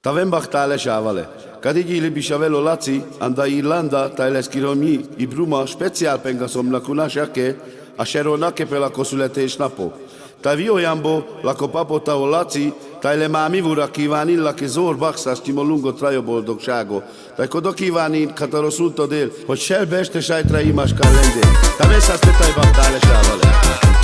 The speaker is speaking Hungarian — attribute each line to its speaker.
Speaker 1: Tavem bachtale shavale. Kadigili bishavelo laci, anda Irlanda, tailes kiromi, ibruma speciál pengasom na kunashake, a seronake pela születésnapok. Tavio jambo, lako papota o laci, tajle mámivura kívánilla ki zor baxás timolungo trajo boldogságo. Tajko do kívánni katarosultodél, hogy selbe este sajtra imáskál lendél. Taveszász te taj bachtale sávale.